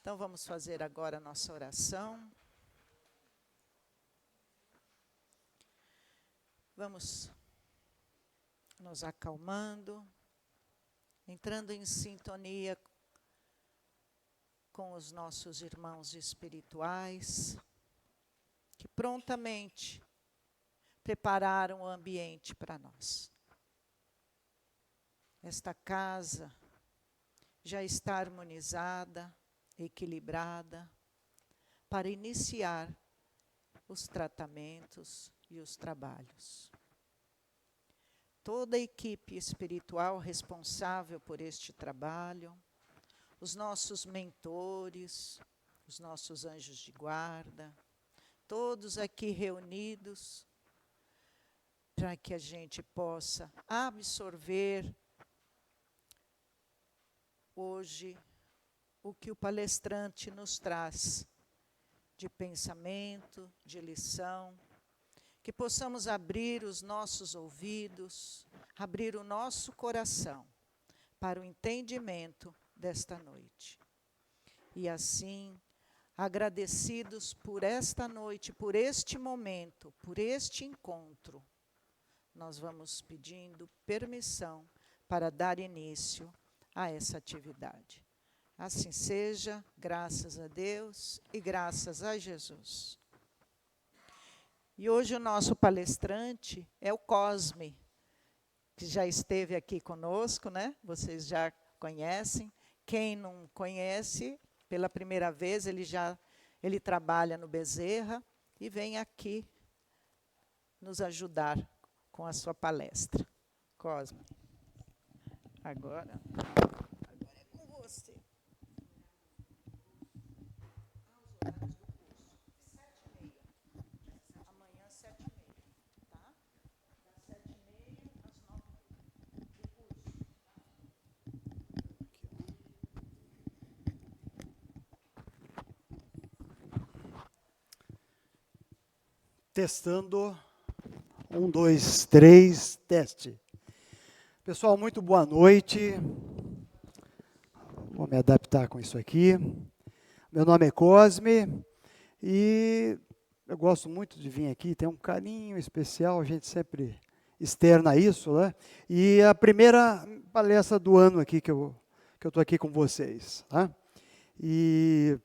Então, vamos fazer agora a nossa oração. Vamos nos acalmando, entrando em sintonia com os nossos irmãos espirituais, que prontamente prepararam o ambiente para nós. Esta casa já está harmonizada, equilibrada, para iniciar os tratamentos e os trabalhos. Toda a equipe espiritual responsável por este trabalho, os nossos mentores, os nossos anjos de guarda, todos aqui reunidos, para que a gente possa absorver hoje o que o palestrante nos traz de pensamento, de lição, que possamos abrir os nossos ouvidos, abrir o nosso coração para o entendimento desta noite. E assim, agradecidos por esta noite, por este momento, por este encontro, nós vamos pedindo permissão para dar início a essa atividade. Assim seja, graças a Deus e graças a Jesus. E hoje o nosso palestrante é o Cosme, que já esteve aqui conosco, né? Vocês já conhecem. Quem não conhece, pela primeira vez, ele trabalha no Bezerra e vem aqui nos ajudar com a sua palestra. Cosme, agora é com você. Amanhã, 7h30, tá? Das 7h30 às 9h30. Testando. 1, 2, 3, teste. Pessoal, muito boa noite. Vou me adaptar com isso aqui. Meu nome é Cosme e eu gosto muito de vir aqui, tem um carinho especial, a gente sempre externa isso, né? E a primeira palestra do ano aqui que eu estou aqui com vocês, tá? E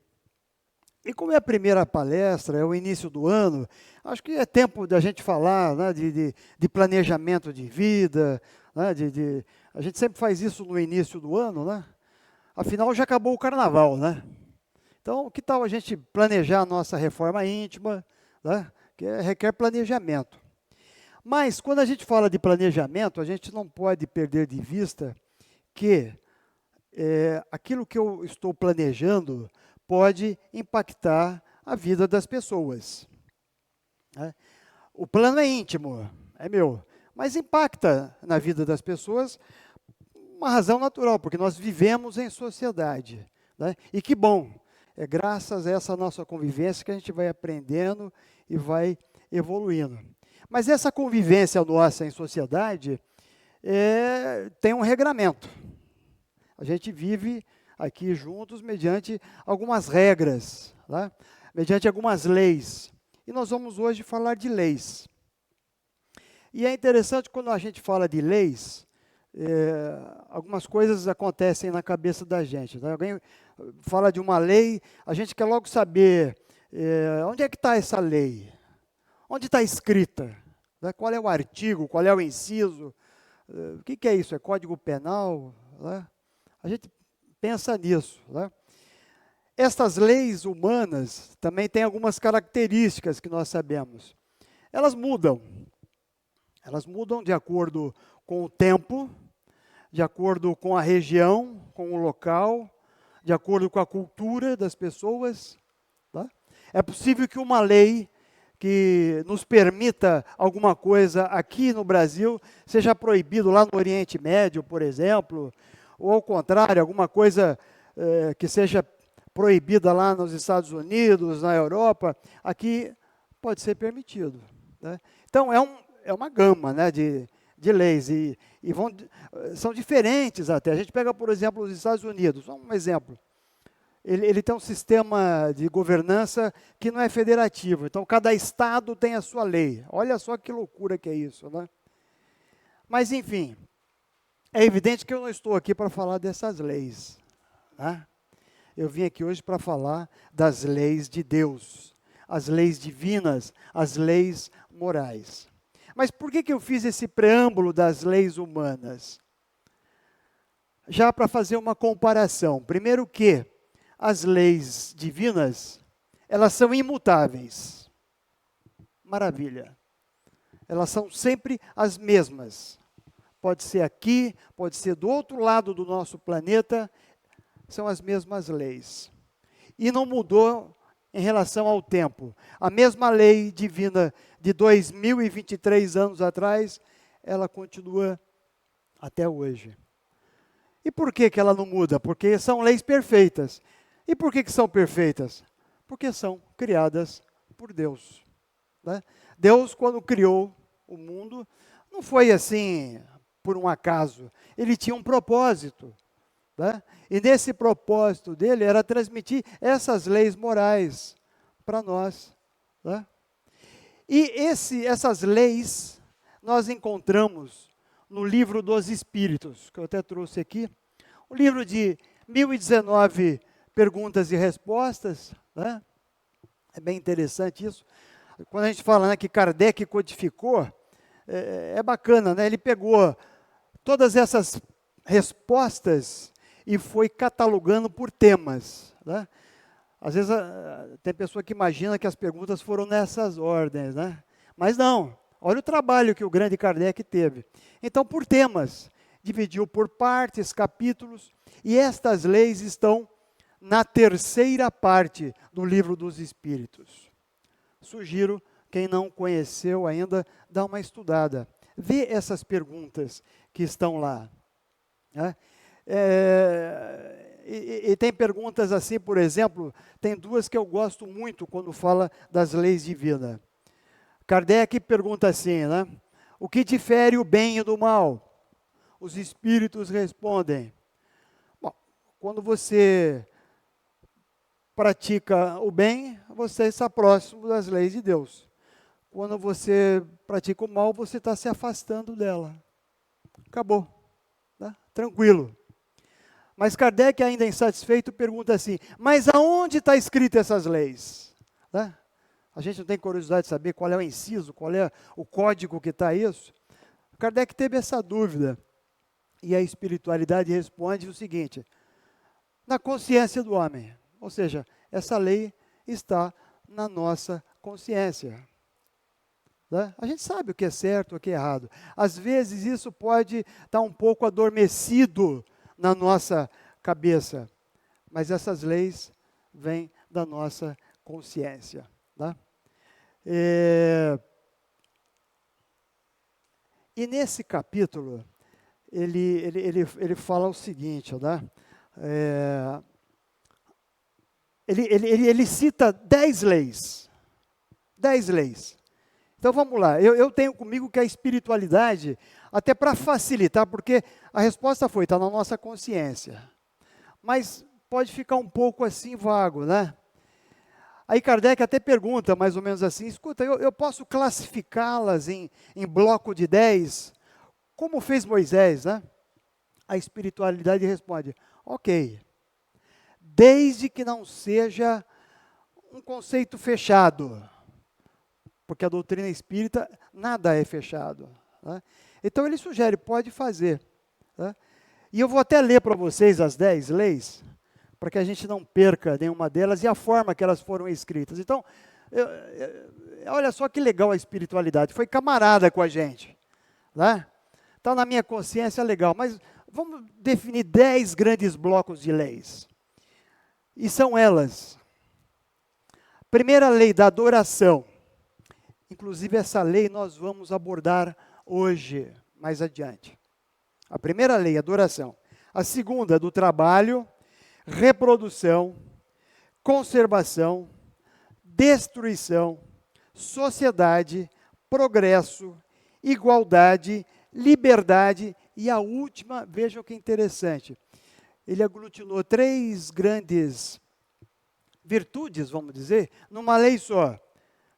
como é a primeira palestra, é o início do ano, acho que é tempo da gente falar, né, de planejamento de vida, né, a gente sempre faz isso no início do ano, né? Afinal, já acabou o carnaval, né? Então, que tal a gente planejar a nossa reforma íntima, né, que requer planejamento. Mas, quando a gente fala de planejamento, a gente não pode perder de vista que aquilo que eu estou planejando pode impactar a vida das pessoas. Né? O plano é íntimo, é meu, mas impacta na vida das pessoas uma razão natural, porque nós vivemos em sociedade. Né? E que bom, é graças a essa nossa convivência que a gente vai aprendendo e vai evoluindo. Mas essa convivência nossa em sociedade tem um regramento. A gente vive aqui juntos mediante algumas regras, né? Mediante algumas leis. E nós vamos hoje falar de leis. E é interessante quando a gente fala de leis, algumas coisas acontecem na cabeça da gente. Né? Alguém fala de uma lei, a gente quer logo saber onde é que está essa lei? Onde está escrita? Né? Qual é o artigo? Qual é o inciso? O que é isso? É Código Penal? Né? A gente pensa nisso. Né? Estas leis humanas também têm algumas características que nós sabemos. Elas mudam. Elas mudam de acordo com o tempo, de acordo com a região, com o local, de acordo com a cultura das pessoas. Tá? É possível que uma lei que nos permita alguma coisa aqui no Brasil seja proibido lá no Oriente Médio, por exemplo, ou ao contrário, alguma coisa que seja proibida lá nos Estados Unidos, na Europa, aqui pode ser permitido. Né? Então, é uma gama, né, de leis, e são diferentes até. A gente pega, por exemplo, os Estados Unidos, um exemplo. ele tem um sistema de governança que não é federativo. Então, cada estado tem a sua lei. Olha só que loucura que é isso, né? Mas, enfim, é evidente que eu não estou aqui para falar dessas leis, né? Eu vim aqui hoje para falar das leis de Deus, as leis divinas, as leis morais. Mas por que eu fiz esse preâmbulo das leis humanas? Já para fazer uma comparação. Primeiro que as leis divinas, elas são imutáveis. Maravilha. Elas são sempre as mesmas. Pode ser aqui, pode ser do outro lado do nosso planeta, são as mesmas leis. E não mudou em relação ao tempo. A mesma lei divina de 2023 anos atrás, ela continua até hoje. E por que ela não muda? Porque são leis perfeitas. E por que são perfeitas? Porque são criadas por Deus, né? Deus, quando criou o mundo, não foi assim por um acaso. Ele tinha um propósito, né? E nesse propósito dele era transmitir essas leis morais para nós, né? E essas leis nós encontramos no livro dos Espíritos, que eu até trouxe aqui, um livro de 1019 perguntas e respostas, né? É bem interessante isso. Quando a gente fala, né, que Kardec codificou, é bacana, né? Ele pegou todas essas respostas e foi catalogando por temas, né? Às vezes tem pessoa que imagina que as perguntas foram nessas ordens, né? Mas não, olha o trabalho que o grande Kardec teve. Então, por temas, dividiu por partes, capítulos, e estas leis estão na terceira parte do Livro dos Espíritos. Sugiro, quem não conheceu ainda, dá uma estudada. Vê essas perguntas que estão lá, né? E tem perguntas assim, por exemplo, tem duas que eu gosto muito quando fala das leis divinas. Kardec pergunta assim, né? O que difere o bem do mal? Os espíritos respondem, bom, quando você pratica o bem, você está próximo das leis de Deus. Quando você pratica o mal, você está se afastando dela. Acabou, né? Tranquilo. Mas Kardec, ainda insatisfeito, pergunta assim, mas aonde está escrito essas leis? Né? A gente não tem curiosidade de saber qual é o inciso, qual é o código que está isso. Kardec teve essa dúvida. E a espiritualidade responde o seguinte, na consciência do homem. Ou seja, essa lei está na nossa consciência, né? A gente sabe o que é certo, o que é errado. Às vezes isso pode estar um pouco adormecido na nossa cabeça, mas essas leis vêm da nossa consciência, né? E nesse capítulo, ele fala o seguinte, né? Ele cita 10 leis. 10 leis. Então vamos lá, eu tenho comigo que a espiritualidade, até para facilitar, porque a resposta foi, está na nossa consciência. Mas pode ficar um pouco assim vago, né? Aí Kardec até pergunta, mais ou menos assim, escuta, eu posso classificá-las em bloco de 10, como fez Moisés, né? A espiritualidade responde, ok, desde que não seja um conceito fechado, porque a doutrina espírita, nada é fechado, né? Então ele sugere, pode fazer, né? E eu vou até ler para vocês as 10 leis, para que a gente não perca nenhuma delas e a forma que elas foram escritas. Então, olha só que legal a espiritualidade, foi camarada com a gente, né? Está na minha consciência, legal, mas vamos definir 10 grandes blocos de leis. E são elas. Primeira lei da adoração. Inclusive essa lei nós vamos abordar hoje, mais adiante. A primeira lei, adoração. A segunda, do trabalho, reprodução, conservação, destruição, sociedade, progresso, igualdade, liberdade e a última, vejam que interessante, ele aglutinou 3 grandes virtudes, vamos dizer, numa lei só: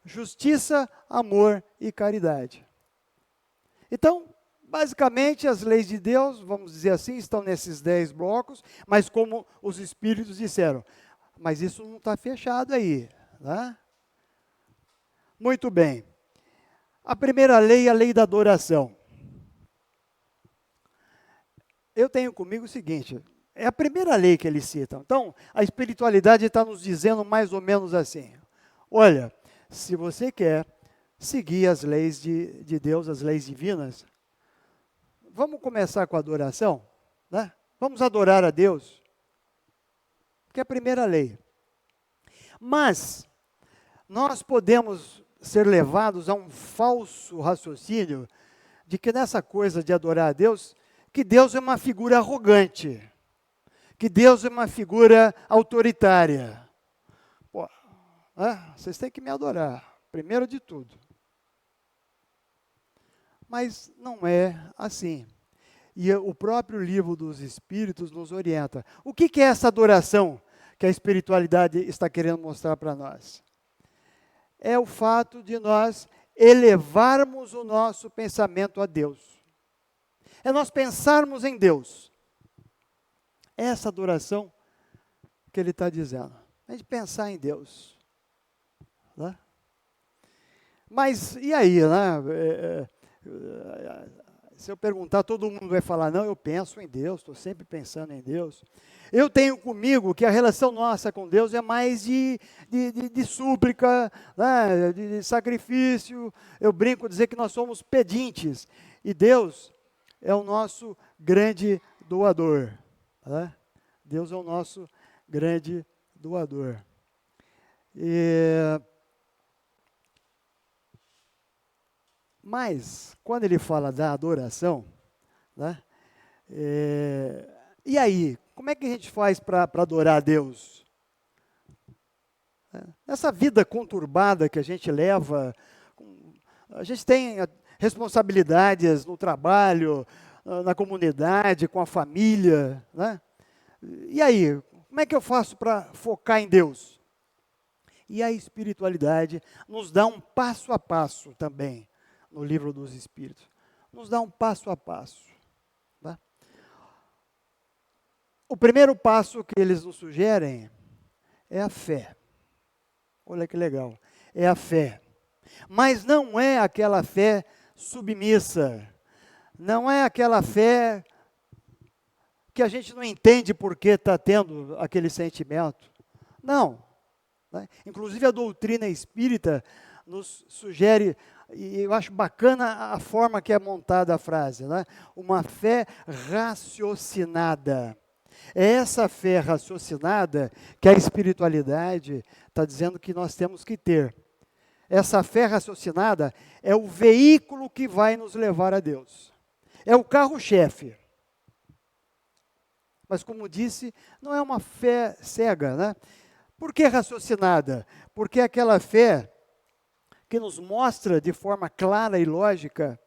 justiça, amor e caridade. Então, basicamente, as leis de Deus, vamos dizer assim, estão nesses 10 blocos, mas como os Espíritos disseram, mas isso não está fechado aí, né? Muito bem. A primeira lei é a lei da adoração. Eu tenho comigo o seguinte, é a primeira lei que eles citam. Então, a espiritualidade está nos dizendo mais ou menos assim: olha, se você quer seguir as leis de Deus, as leis divinas, vamos começar com a adoração, né? Vamos adorar a Deus, que é a primeira lei. Mas nós podemos ser levados a um falso raciocínio de que nessa coisa de adorar a Deus, que Deus é uma figura arrogante, que Deus é uma figura autoritária. Pô, vocês têm que me adorar, primeiro de tudo. Mas não é assim. E o próprio livro dos Espíritos nos orienta. O que é essa adoração que a espiritualidade está querendo mostrar para nós? É o fato de nós elevarmos o nosso pensamento a Deus. É nós pensarmos em Deus. Essa adoração que ele está dizendo. A gente pensar em Deus. Né? Mas e aí, né? Se eu perguntar, todo mundo vai falar: não, eu penso em Deus, estou sempre pensando em Deus. Eu tenho comigo que a relação nossa com Deus é mais de súplica, né, de sacrifício. Eu brinco dizer que nós somos pedintes, e Deus é o nosso grande doador. Né? Deus é o nosso grande doador. Mas, quando ele fala da adoração, né, e aí, como é que a gente faz para adorar a Deus? Nessa vida conturbada que a gente leva, a gente tem responsabilidades no trabalho, na comunidade, com a família, né? E aí, como é que eu faço para focar em Deus? E a espiritualidade nos dá um passo a passo também, no livro dos Espíritos. Nos dá um passo a passo. Tá? O primeiro passo que eles nos sugerem é a fé. Olha que legal. É a fé. Mas não é aquela fé submissa. Não é aquela fé que a gente não entende por que está tendo aquele sentimento. Não. Né? Inclusive a doutrina espírita nos sugere, e eu acho bacana a forma que é montada a frase, né? Uma fé raciocinada. É essa fé raciocinada que a espiritualidade está dizendo que nós temos que ter. Essa fé raciocinada é o veículo que vai nos levar a Deus. É o carro-chefe. Mas, como disse, não é uma fé cega, né? Por que raciocinada? Porque é aquela fé que nos mostra de forma clara e lógica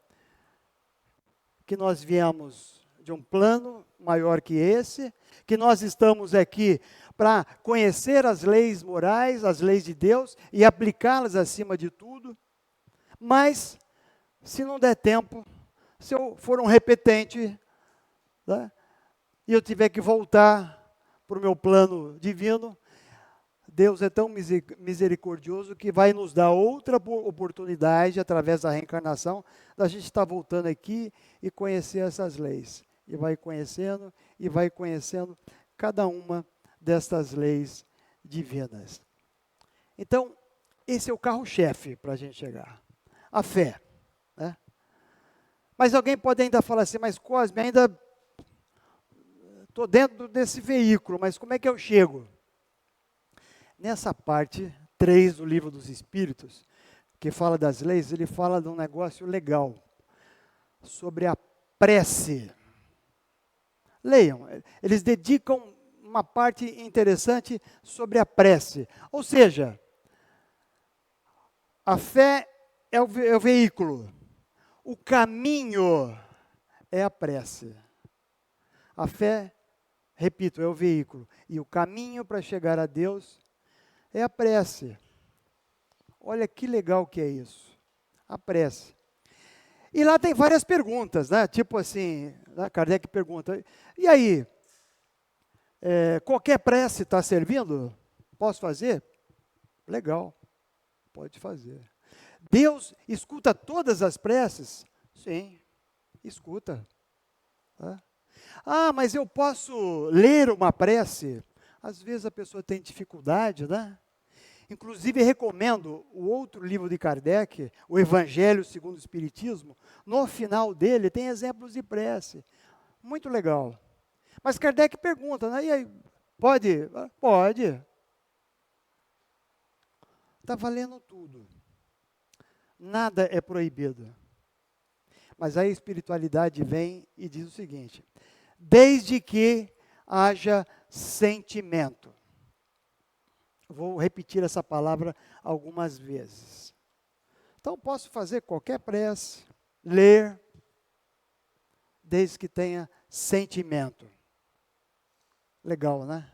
que nós viemos de um plano maior que esse, que nós estamos aqui para conhecer as leis morais, as leis de Deus e aplicá-las acima de tudo. Mas, se não der tempo, se eu for um repetente, né, e eu tiver que voltar para o meu plano divino, Deus é tão misericordioso que vai nos dar outra oportunidade, através da reencarnação, da gente estar voltando aqui e conhecer essas leis. E vai conhecendo cada uma destas leis divinas. Então, esse é o carro-chefe para a gente chegar. A fé. Né? Mas alguém pode ainda falar assim: mas Cosme, ainda estou dentro desse veículo, mas como é que eu chego? Nessa parte 3 do Livro dos Espíritos, que fala das leis, ele fala de um negócio legal, sobre a prece. Leiam, eles dedicam uma parte interessante sobre a prece. Ou seja, a fé é o veículo, o caminho é a prece. A fé, repito, é o veículo, e o caminho para chegar a Deus é a prece. Olha que legal que é isso, a prece. E lá tem várias perguntas, né? Tipo assim, Kardec pergunta, e aí, qualquer prece está servindo? Posso fazer? Legal, pode fazer. Deus escuta todas as preces? Sim, escuta. Tá? Ah, mas eu posso ler uma prece? Às vezes a pessoa tem dificuldade, né? Inclusive, recomendo o outro livro de Kardec, o Evangelho segundo o Espiritismo. No final dele tem exemplos de prece. Muito legal. Mas Kardec pergunta, né? E aí, pode? Pode. Está valendo tudo. Nada é proibido. Mas aí a espiritualidade vem e diz o seguinte: desde que haja sentimento. Vou repetir essa palavra algumas vezes. Então, posso fazer qualquer prece, ler, desde que tenha sentimento. Legal, né?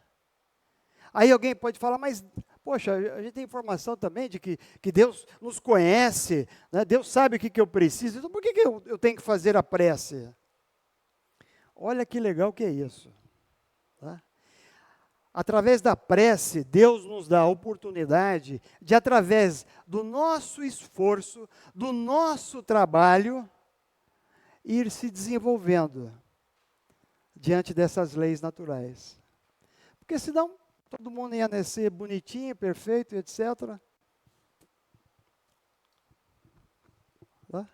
Aí alguém pode falar, mas, poxa, a gente tem informação também de que Deus nos conhece, né? Deus sabe o que eu preciso, então por que eu tenho que fazer a prece? Olha que legal que é isso. Tá? Através da prece, Deus nos dá a oportunidade de, através do nosso esforço, do nosso trabalho, ir se desenvolvendo diante dessas leis naturais. Porque senão, todo mundo ia nascer bonitinho, perfeito, etc. Tá?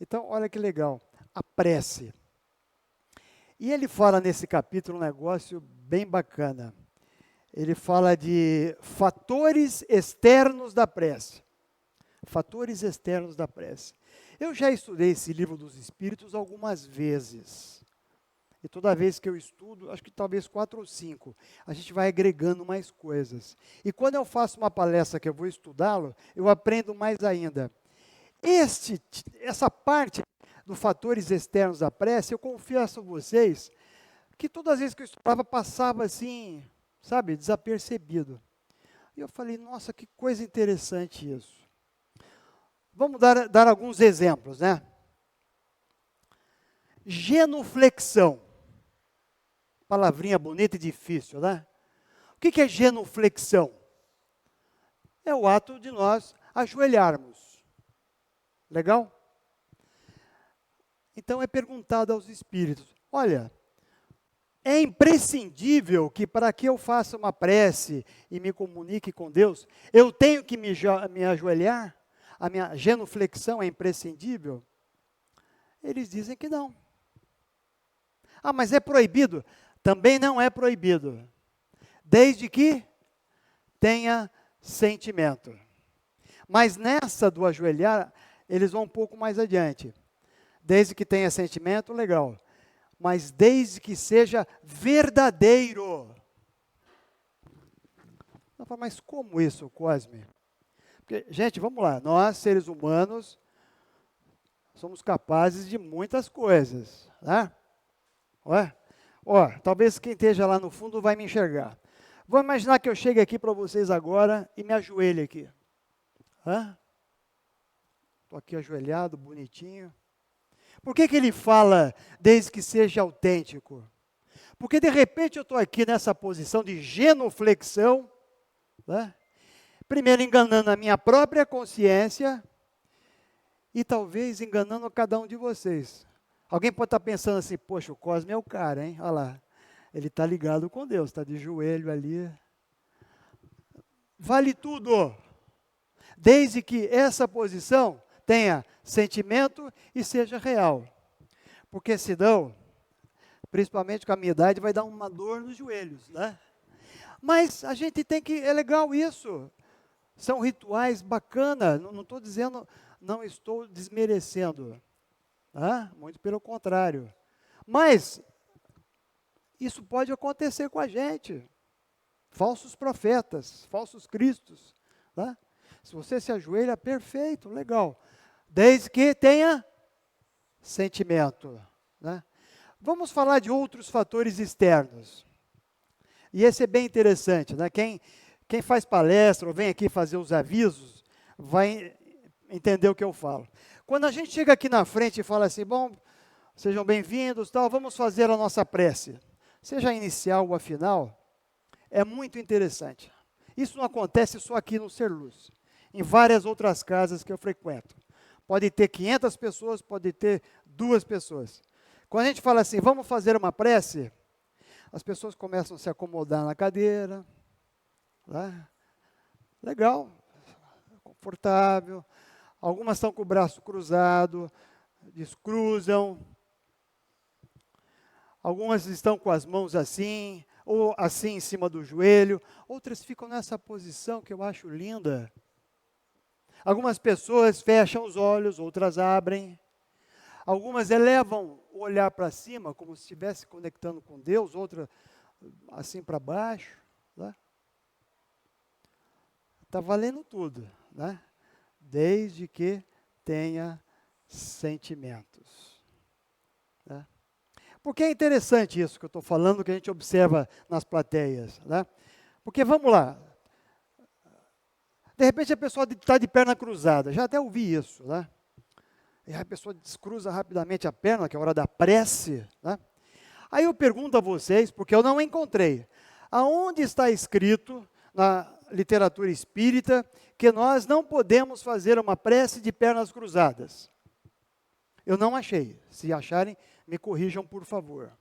Então, olha que legal, a prece. E ele fala nesse capítulo um negócio bem bacana. Ele fala de fatores externos da prece. Fatores externos da prece. Eu já estudei esse livro dos Espíritos algumas vezes. E toda vez que eu estudo, acho que talvez 4 ou 5, a gente vai agregando mais coisas. E quando eu faço uma palestra que eu vou estudá-lo, eu aprendo mais ainda. Essa parte dos fatores externos da prece, eu confesso a vocês que todas as vezes que eu estudava, passava assim, sabe, desapercebido. E eu falei, nossa, que coisa interessante isso. Vamos dar alguns exemplos, né? Genuflexão. Palavrinha bonita e difícil, né? O que é genuflexão? É o ato de nós ajoelharmos. Legal? Então é perguntado aos espíritos, olha, é imprescindível que para que eu faça uma prece e me comunique com Deus, eu tenho que me ajoelhar? A minha genuflexão é imprescindível? Eles dizem que não. Ah, mas é proibido? Também não é proibido, desde que tenha sentimento. Mas nessa do ajoelhar, eles vão um pouco mais adiante. Desde que tenha sentimento, legal. Mas desde que seja verdadeiro. Mas como isso, Cosme? Porque, gente, vamos lá, nós, seres humanos, somos capazes de muitas coisas, né? Talvez quem esteja lá no fundo vai me enxergar. Vamos imaginar que eu chegue aqui para vocês agora e me ajoelhe aqui. Estou aqui ajoelhado, bonitinho. Por que ele fala desde que seja autêntico? Porque de repente eu estou aqui nessa posição de genuflexão, né? Primeiro enganando a minha própria consciência e talvez enganando cada um de vocês. Alguém pode estar pensando assim, poxa, o Cosme é o cara, hein? Olha lá, ele está ligado com Deus, está de joelho ali. Vale tudo, desde que essa posição tenha sentimento e seja real. Porque senão, principalmente com a minha idade, vai dar uma dor nos joelhos, né? Mas a gente tem que, é legal isso. São rituais bacanas, não estou dizendo, não estou desmerecendo. Muito pelo contrário. Mas isso pode acontecer com a gente. Falsos profetas, falsos cristos. Tá? Se você se ajoelha, perfeito, legal. Desde que tenha sentimento. Né? Vamos falar de outros fatores externos. E esse é bem interessante. Né? Quem faz palestra ou vem aqui fazer os avisos, vai entender o que eu falo. Quando a gente chega aqui na frente e fala assim, bom, sejam bem-vindos, tal, vamos fazer a nossa prece. Seja a inicial ou a final, é muito interessante. Isso não acontece só aqui no Ser Luz. Em várias outras casas que eu frequento. Pode ter 500 pessoas, pode ter 2 pessoas. Quando a gente fala assim, vamos fazer uma prece, as pessoas começam a se acomodar na cadeira. Né? Legal, confortável. Algumas estão com o braço cruzado, descruzam. Algumas estão com as mãos assim, ou assim em cima do joelho. Outras ficam nessa posição que eu acho linda. Algumas pessoas fecham os olhos, outras abrem. Algumas elevam o olhar para cima, como se estivesse conectando com Deus, outra assim para baixo. Está valendo tudo, né? Desde que tenha sentimentos. Né? Porque é interessante isso que eu estou falando, que a gente observa nas plateias. Né? Porque, vamos lá, de repente a pessoa está de perna cruzada, já até ouvi isso, né? E a pessoa descruza rapidamente a perna, que é a hora da prece, né? Aí eu pergunto a vocês, porque eu não encontrei, aonde está escrito na literatura espírita que nós não podemos fazer uma prece de pernas cruzadas? Eu não achei. Se acharem, me corrijam, por favor.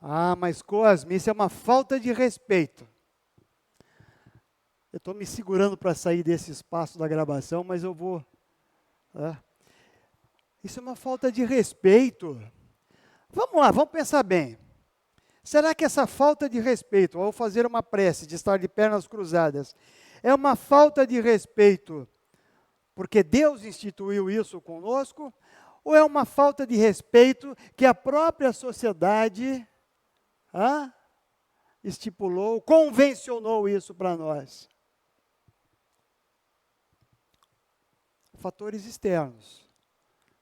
Ah, mas Cosme, isso é uma falta de respeito. Eu estou me segurando para sair desse espaço da gravação, mas eu vou. Isso é uma falta de respeito. Vamos lá, vamos pensar bem. Será que essa falta de respeito, ao fazer uma prece de estar de pernas cruzadas, é uma falta de respeito porque Deus instituiu isso conosco? Ou é uma falta de respeito que a própria sociedade estipulou, convencionou isso para nós? Fatores externos.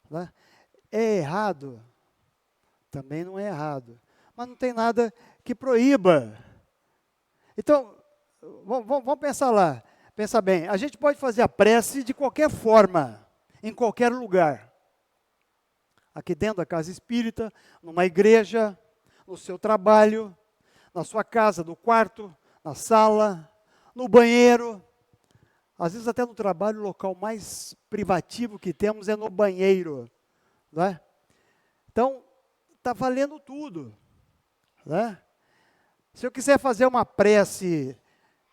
Né? É errado? Também não é errado. Mas não tem nada que proíba. Então, vamos pensar lá. Pensa bem, a gente pode fazer a prece de qualquer forma, em qualquer lugar. Aqui dentro da casa espírita, numa igreja, no seu trabalho, na sua casa, no quarto, na sala, no banheiro. Às vezes até no trabalho, o local mais privativo que temos é no banheiro. Né? Então, está valendo tudo. Né? Se eu quiser fazer uma prece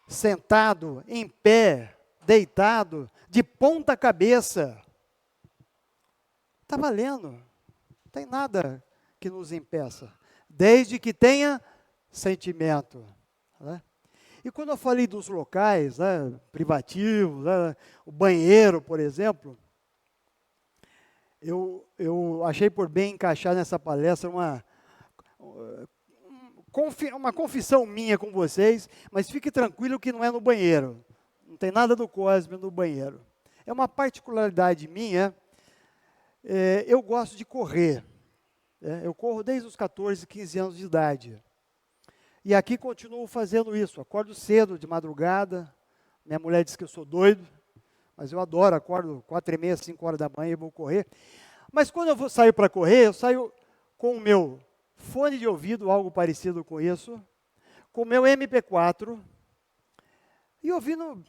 sentado, em pé, deitado, de ponta cabeça, está valendo. Não tem nada que nos impeça. Desde que tenha sentimento. Né? E quando eu falei dos locais, né, privativos, né, o banheiro, por exemplo, eu achei por bem encaixar nessa palestra uma confissão minha com vocês, mas fique tranquilo que não é no banheiro. Não tem nada do Cosme no banheiro. É uma particularidade minha. Eu gosto de correr. Eu corro desde os 14, 15 anos de idade. E aqui continuo fazendo isso. Acordo cedo, de madrugada. Minha mulher diz que eu sou doido, mas eu adoro. Acordo 4h30, 5 horas da manhã e vou correr. Mas quando eu saio para correr, eu saio com o meu fone de ouvido, algo parecido com isso, com o meu MP4, e ouvindo,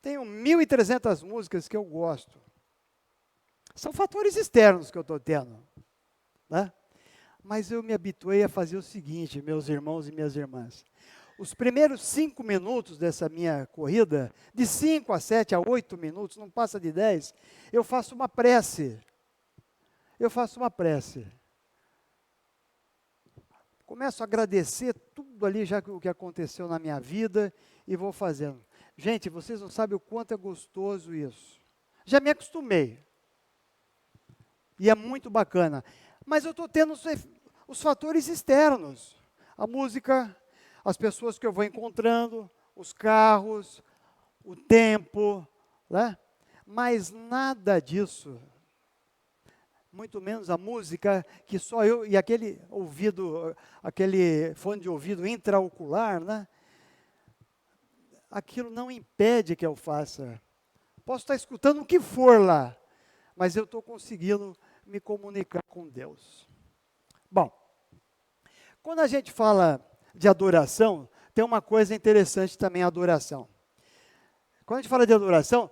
tenho 1.300 músicas que eu gosto. São fatores externos que eu estou tendo. Né? Mas eu me habituei a fazer o seguinte, meus irmãos e minhas irmãs. Os primeiros 5 minutos dessa minha corrida, de 5 a 7 a 8 minutos, não passa de 10, eu faço uma prece. Começo a agradecer tudo ali, já o que aconteceu na minha vida, e vou fazendo. Gente, vocês não sabem o quanto é gostoso isso. Já me acostumei. E é muito bacana. Mas eu estou tendo os fatores externos. A música, as pessoas que eu vou encontrando, os carros, o tempo. Né? Mas nada disso, muito menos a música, que só eu, e aquele ouvido, aquele fone de ouvido intraocular, né? aquilo não impede que eu faça. Posso estar escutando o que for lá, mas eu estou conseguindo me comunicar com Deus. Bom, quando a gente fala de adoração, tem uma coisa interessante também, a adoração. Quando a gente fala de adoração,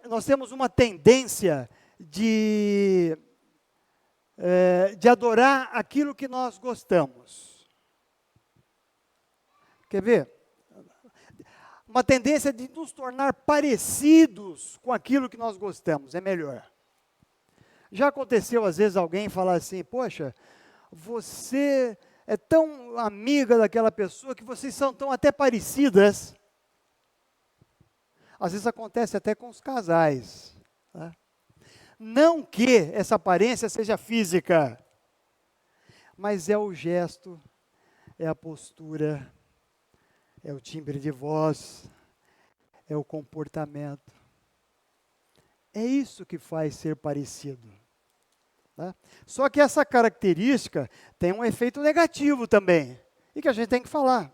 nós temos uma tendência de adorar aquilo que nós gostamos. Quer ver? Uma tendência de nos tornar parecidos com aquilo que nós gostamos, é melhor. Já aconteceu, às vezes, alguém falar assim, poxa, você é tão amiga daquela pessoa que vocês são tão até parecidas. Às vezes acontece até com os casais. Tá? Não que essa aparência seja física, mas é o gesto, é a postura, é o timbre de voz, é o comportamento. É isso que faz ser parecido. Tá? Só que essa característica tem um efeito negativo também, e que a gente tem que falar.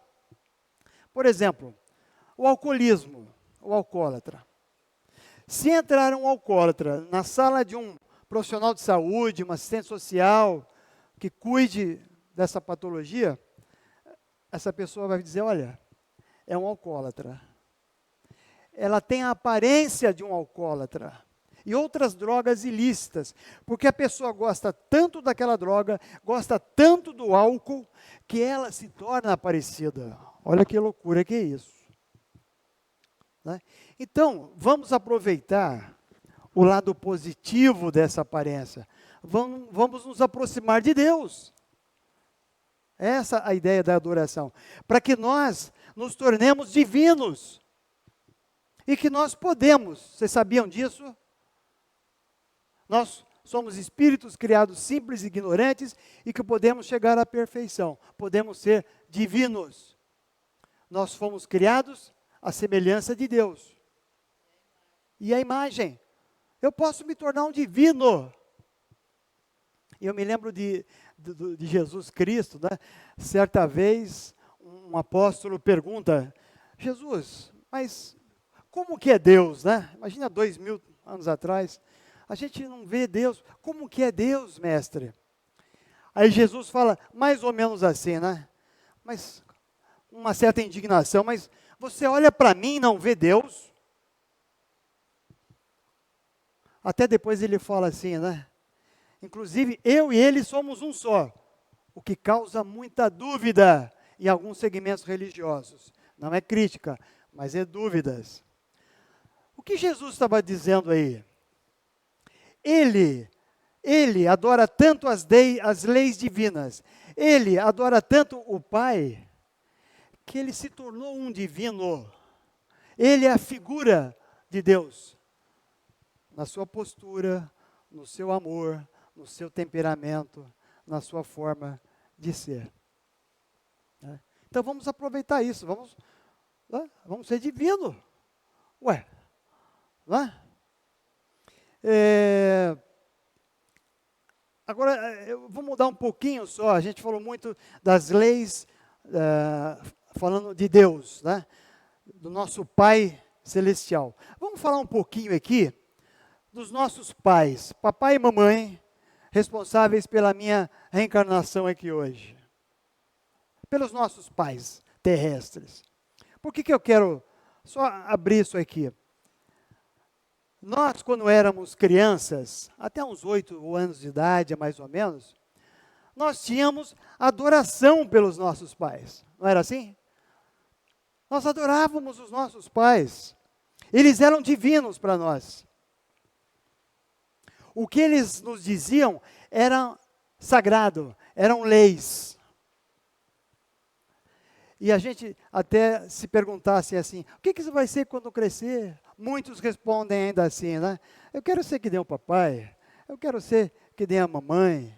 Por exemplo, o alcoolismo, o alcoólatra. Se entrar um alcoólatra na sala de um profissional de saúde, um assistente social, que cuide dessa patologia, essa pessoa vai dizer, olha, é um alcoólatra. Ela tem a aparência de um alcoólatra. E outras drogas ilícitas, porque a pessoa gosta tanto daquela droga, gosta tanto do álcool, que ela se torna parecida. Olha que loucura que é isso. Né? Então, vamos aproveitar o lado positivo dessa aparência. Vamos nos aproximar de Deus. Essa é a ideia da adoração. Para que nós nos tornemos divinos. E que nós podemos, vocês sabiam disso? Nós somos espíritos criados simples e ignorantes e que podemos chegar à perfeição. Podemos ser divinos. Nós fomos criados à semelhança de Deus. E a imagem. Eu posso me tornar um divino. Eu me lembro de Jesus Cristo, né? Certa vez, um apóstolo pergunta, Jesus, mas como que é Deus, né? Imagina 2000 anos atrás, a gente não vê Deus. Como que é Deus, mestre? Aí Jesus fala, mais ou menos assim, né? Mas, uma certa indignação, mas você olha para mim e não vê Deus? Até depois ele fala assim, né? Inclusive, eu e ele somos um só, o que causa muita dúvida em alguns segmentos religiosos. Não é crítica, mas é dúvidas. O que Jesus estava dizendo aí? Ele adora tanto as leis divinas, ele adora tanto o Pai, que ele se tornou um divino. Ele é a figura de Deus, na sua postura, no seu amor, no seu temperamento, na sua forma de ser. Então vamos aproveitar isso, vamos ser divino. Ué, não é? Agora, eu vou mudar um pouquinho só. A gente falou muito das leis, falando de Deus, né? Do nosso Pai Celestial. Vamos falar um pouquinho aqui dos nossos pais, papai e mamãe, responsáveis pela minha reencarnação aqui hoje. Pelos nossos pais terrestres. Por que eu quero só abrir isso aqui? Nós, quando éramos crianças, até uns 8 anos de idade, mais ou menos, nós tínhamos adoração pelos nossos pais. Não era assim? Nós adorávamos os nossos pais. Eles eram divinos para nós. O que eles nos diziam era sagrado, eram leis. E a gente até se perguntasse assim, o que você vai ser quando crescer? Muitos respondem ainda assim, né? Eu quero ser que nem o papai, eu quero ser que nem a mamãe.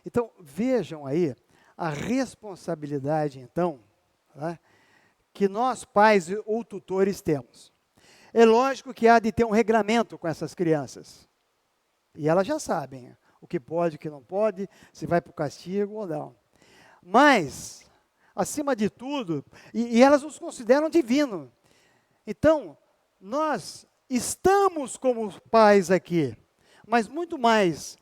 Então, vejam aí a responsabilidade, então, né, que nós, pais ou tutores, temos. É lógico que há de ter um regramento com essas crianças. E elas já sabem o que pode, o que não pode, se vai para o castigo ou não. Mas, acima de tudo, e elas nos consideram divino. Então, nós estamos como pais aqui, mas muito mais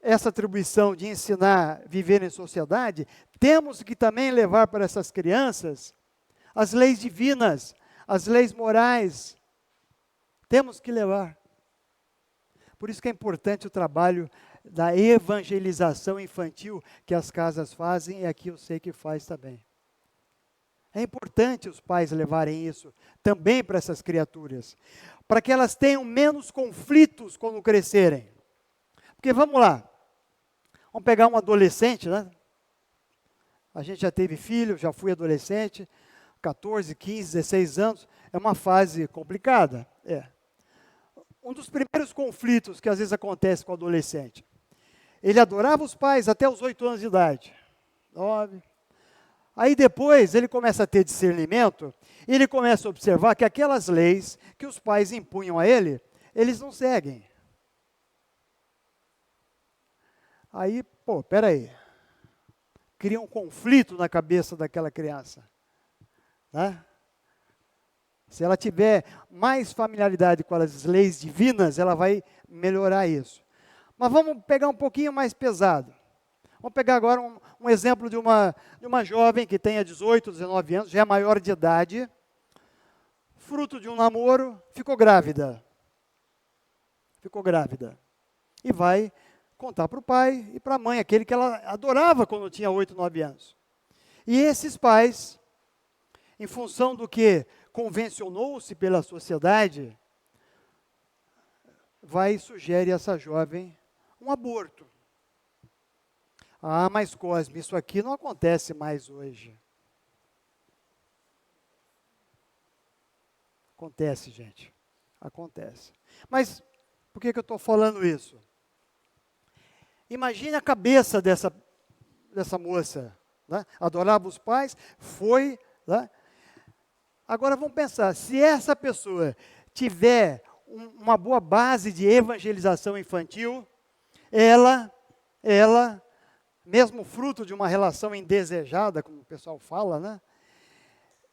essa atribuição de ensinar a viver em sociedade, temos que também levar para essas crianças as leis divinas, as leis morais. Temos que levar. Por isso que é importante o trabalho da evangelização infantil que as casas fazem, e aqui eu sei que faz também. É importante os pais levarem isso também para essas criaturas, para que elas tenham menos conflitos quando crescerem. Porque vamos lá, vamos pegar um adolescente, né? A gente já teve filho, já fui adolescente, 14, 15, 16 anos, é uma fase complicada, Um dos primeiros conflitos que às vezes acontece com o adolescente, ele adorava os pais até os 8 anos de idade, 9. Aí depois ele começa a ter discernimento, e ele começa a observar que aquelas leis que os pais impunham a ele, eles não seguem. Aí, peraí, cria um conflito na cabeça daquela criança, né? Se ela tiver mais familiaridade com as leis divinas, ela vai melhorar isso. Mas vamos pegar um pouquinho mais pesado. Vamos pegar agora um exemplo de uma jovem que tenha 18, 19 anos, já é maior de idade, fruto de um namoro, ficou grávida. E vai contar para o pai e para a mãe, aquele que ela adorava quando tinha 8, 9 anos. E esses pais, em função do que convencionou-se pela sociedade, vai e sugere a essa jovem um aborto. Ah, mas Cosme, isso aqui não acontece mais hoje. Acontece, gente. Acontece. Mas por que eu estou falando isso? Imagine a cabeça dessa moça, né? Adorava os pais, foi, né? Agora vamos pensar, se essa pessoa tiver uma boa base de evangelização infantil, ela, mesmo fruto de uma relação indesejada, como o pessoal fala, né?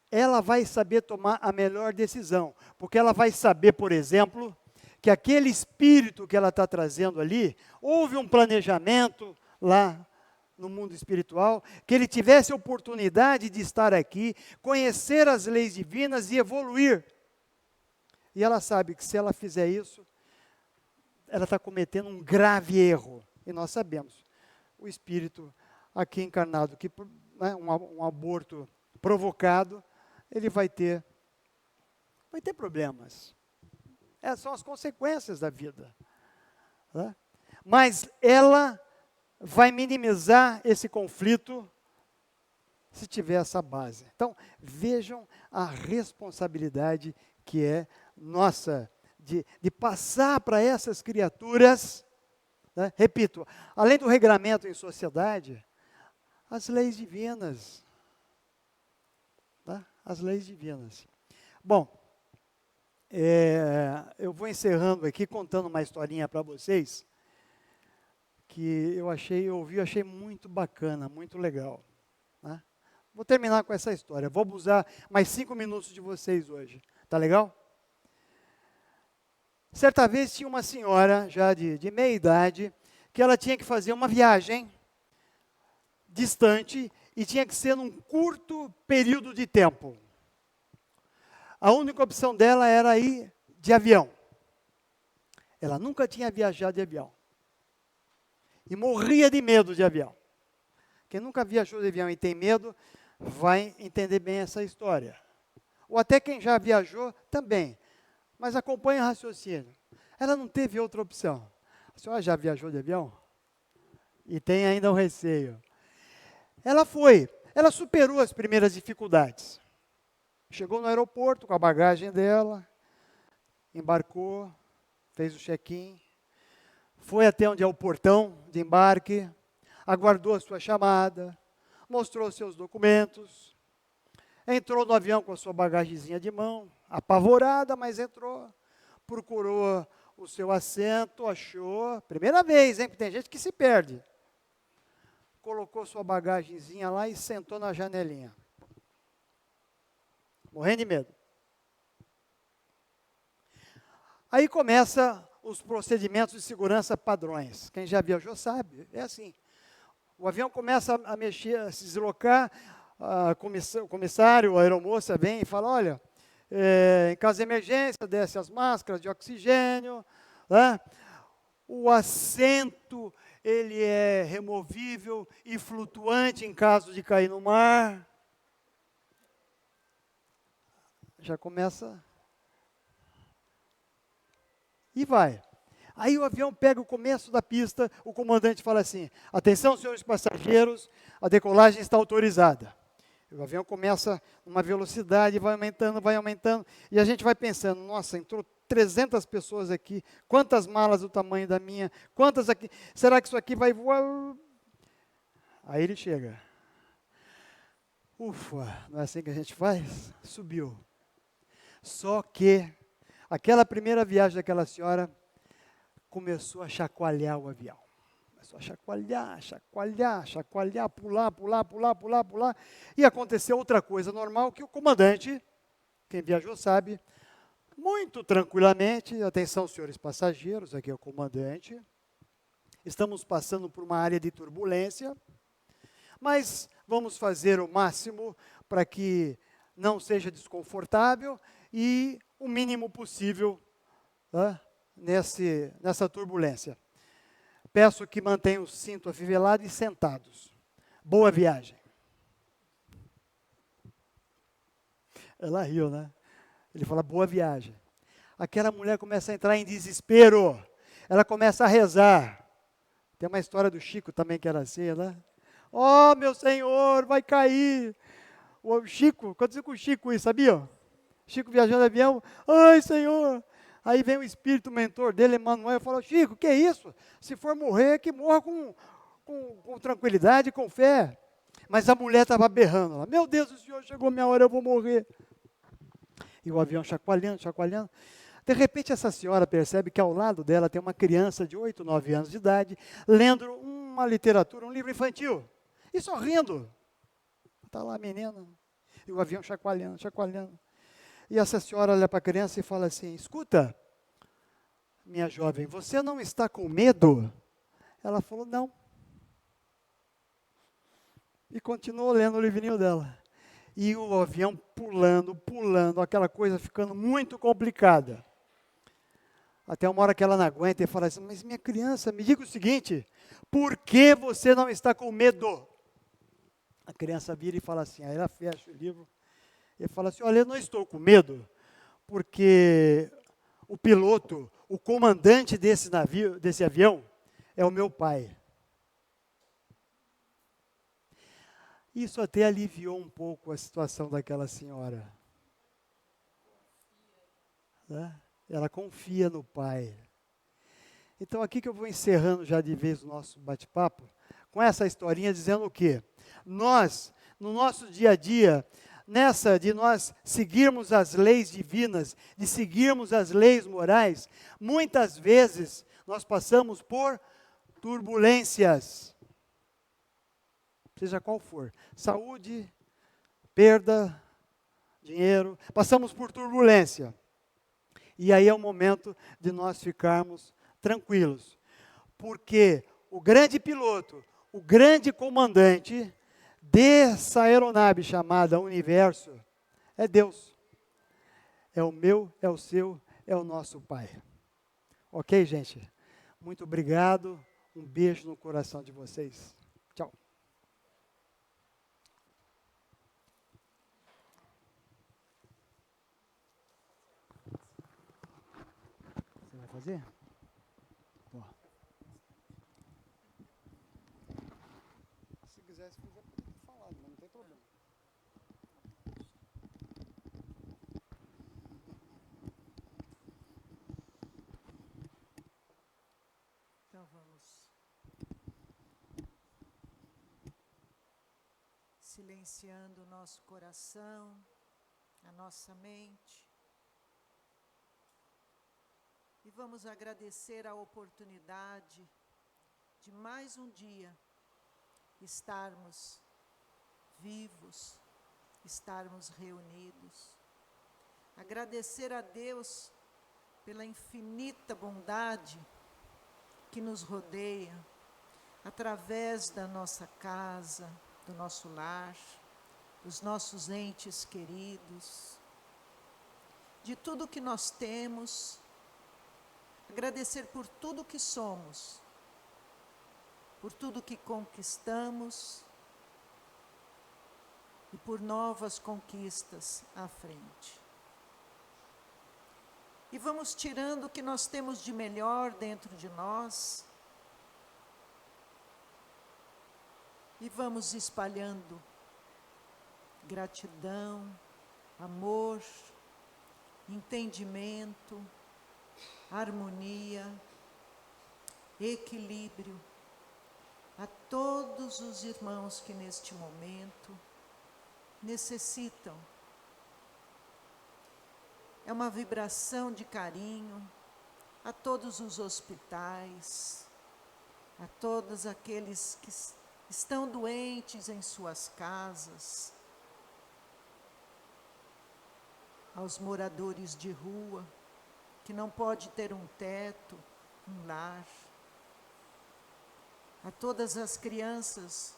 Ela vai saber tomar a melhor decisão, porque ela vai saber, por exemplo, que aquele espírito que ela está trazendo ali, houve um planejamento lá no mundo espiritual, que ele tivesse a oportunidade de estar aqui, conhecer as leis divinas e evoluir. E ela sabe que se ela fizer isso, ela está cometendo um grave erro. E nós sabemos, o espírito aqui encarnado, que, né, um aborto provocado, ele vai ter problemas. Essas são as consequências da vida, né? Mas ela vai minimizar esse conflito se tiver essa base. Então, vejam a responsabilidade que é nossa de passar para essas criaturas, né? Repito, além do regramento em sociedade, as leis divinas. Tá? As leis divinas. Bom, eu vou encerrando aqui, contando uma historinha para vocês, que eu achei muito bacana, muito legal. Né? Vou terminar com essa história. Vou abusar mais 5 minutos de vocês hoje. Tá legal? Certa vez tinha uma senhora, já de meia idade, que ela tinha que fazer uma viagem distante e tinha que ser num curto período de tempo. A única opção dela era ir de avião. Ela nunca tinha viajado de avião. E morria de medo de avião. Quem nunca viajou de avião e tem medo, vai entender bem essa história. Ou até quem já viajou, também. Mas acompanha o raciocínio. Ela não teve outra opção. A senhora já viajou de avião? E tem ainda um receio. Ela superou as primeiras dificuldades. Chegou no aeroporto com a bagagem dela, embarcou, fez o check-in, foi até onde é o portão de embarque, aguardou a sua chamada, mostrou seus documentos, entrou no avião com a sua bagagezinha de mão, apavorada, mas entrou, procurou o seu assento, achou, primeira vez, hein, porque tem gente que se perde. colocou sua bagagenzinha lá e sentou na janelinha. Morrendo de medo. Aí começa os procedimentos de segurança padrões. Quem já viajou sabe, é assim. O avião começa a mexer, a se deslocar, o comissário, a aeromoça vem e fala, olha, em caso de emergência, desce as máscaras de oxigênio, né? O assento, ele é removível e flutuante em caso de cair no mar. Já começa... E vai. Aí o avião pega o começo da pista, o comandante fala assim, atenção, senhores passageiros, a decolagem está autorizada. O avião começa uma velocidade, vai aumentando, e a gente vai pensando, nossa, entrou 300 pessoas aqui, quantas malas do tamanho da minha, quantas aqui, será que isso aqui vai voar? Aí ele chega. Ufa, não é assim que a gente faz? Subiu. Só que, aquela primeira viagem daquela senhora, começou a chacoalhar o avião. Começou a chacoalhar, pular. E aconteceu outra coisa normal, que o comandante, quem viajou sabe, muito tranquilamente, atenção senhores passageiros, aqui é o comandante, estamos passando por uma área de turbulência, mas vamos fazer o máximo para que não seja desconfortável e o mínimo possível, tá? Nessa turbulência. Peço que mantenham o cinto afivelado e sentados. Boa viagem. Ela riu, né? Ele fala, boa viagem. Aquela mulher começa a entrar em desespero. Ela começa a rezar. Tem uma história do Chico também que era assim, né? Oh, meu Senhor, vai cair. O Chico, aconteceu com o Chico isso, sabia? Chico viajando de avião. Ai, Senhor. Aí vem o espírito mentor dele, Emmanuel, e fala, Chico, que é isso? Se for morrer, que morra com tranquilidade, com fé. Mas a mulher estava berrando lá, meu Deus, o Senhor chegou minha hora, eu vou morrer. E o avião chacoalhando. De repente, essa senhora percebe que ao lado dela tem uma criança de 8, 9 anos de idade, lendo uma literatura, um livro infantil, e sorrindo. Está lá a menina, e o avião chacoalhando. E essa senhora olha para a criança e fala assim, escuta, minha jovem, você não está com medo? Ela falou, não. E continuou lendo o livrinho dela. E o avião pulando, aquela coisa ficando muito complicada. Até uma hora que ela não aguenta e fala assim, mas minha criança, me diga o seguinte, por que você não está com medo? A criança vira e fala assim, aí ela fecha o livro, e fala assim, olha, eu não estou com medo, porque o piloto, o comandante desse navio, desse avião, é o meu pai. Isso até aliviou um pouco a situação daquela senhora. Né? Ela confia no pai. Então aqui que eu vou encerrando já de vez o nosso bate-papo, com essa historinha dizendo o quê? Nós, no nosso dia a dia, nessa de nós seguirmos as leis divinas, de seguirmos as leis morais, muitas vezes nós passamos por turbulências, seja qual for, saúde, perda, dinheiro, passamos por turbulência. E aí é o momento de nós ficarmos tranquilos, porque o grande piloto, o grande comandante dessa aeronave chamada Universo é Deus. É o meu, é o seu, é o nosso Pai. Ok, gente? Muito obrigado. Um beijo no coração de vocês. Tchau. Você vai fazer? Ó. Se quiser, se quiser, pode ter falado, mas não tem problema. Então vamos silenciando o nosso coração, a nossa mente. E vamos agradecer a oportunidade de mais um dia estarmos vivos, estarmos reunidos. Agradecer a Deus pela infinita bondade que nos rodeia, através da nossa casa, do nosso lar, dos nossos entes queridos, de tudo que nós temos. Agradecer por tudo que somos, por tudo que conquistamos e por novas conquistas à frente. E vamos tirando o que nós temos de melhor dentro de nós e vamos espalhando gratidão, amor, entendimento, harmonia, equilíbrio a todos os irmãos que neste momento necessitam. É uma vibração de carinho a todos os hospitais, a todos aqueles que estão doentes em suas casas, aos moradores de rua, que não pode ter um teto, um lar, a todas as crianças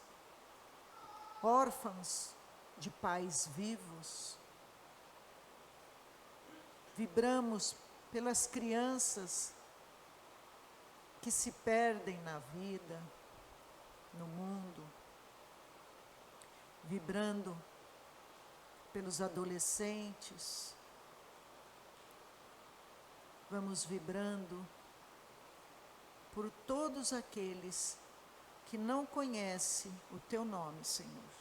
órfãs de pais vivos. Vibramos pelas crianças que se perdem na vida, no mundo, vibrando pelos adolescentes. Vamos vibrando por todos aqueles que não conhecem o Teu nome, Senhor.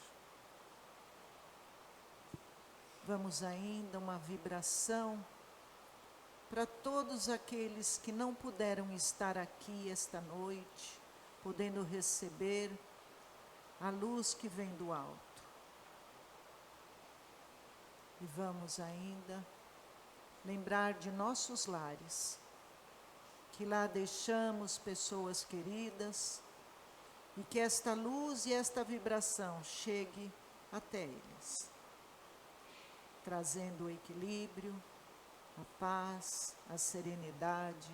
Vamos ainda uma vibração para todos aqueles que não puderam estar aqui esta noite, podendo receber a luz que vem do alto. E vamos ainda lembrar de nossos lares, que lá deixamos pessoas queridas e que esta luz e esta vibração chegue até eles, trazendo o equilíbrio, a paz, a serenidade,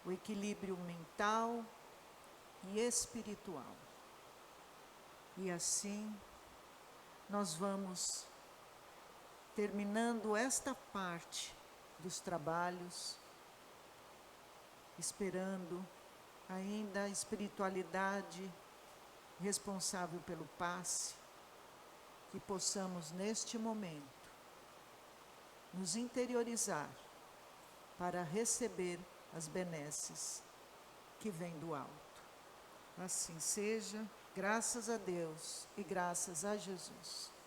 o equilíbrio mental e espiritual. E assim, nós vamos terminando esta parte dos trabalhos, esperando ainda a espiritualidade responsável pelo passe, que possamos neste momento nos interiorizar para receber as benesses que vêm do alto. Assim seja, graças a Deus e graças a Jesus.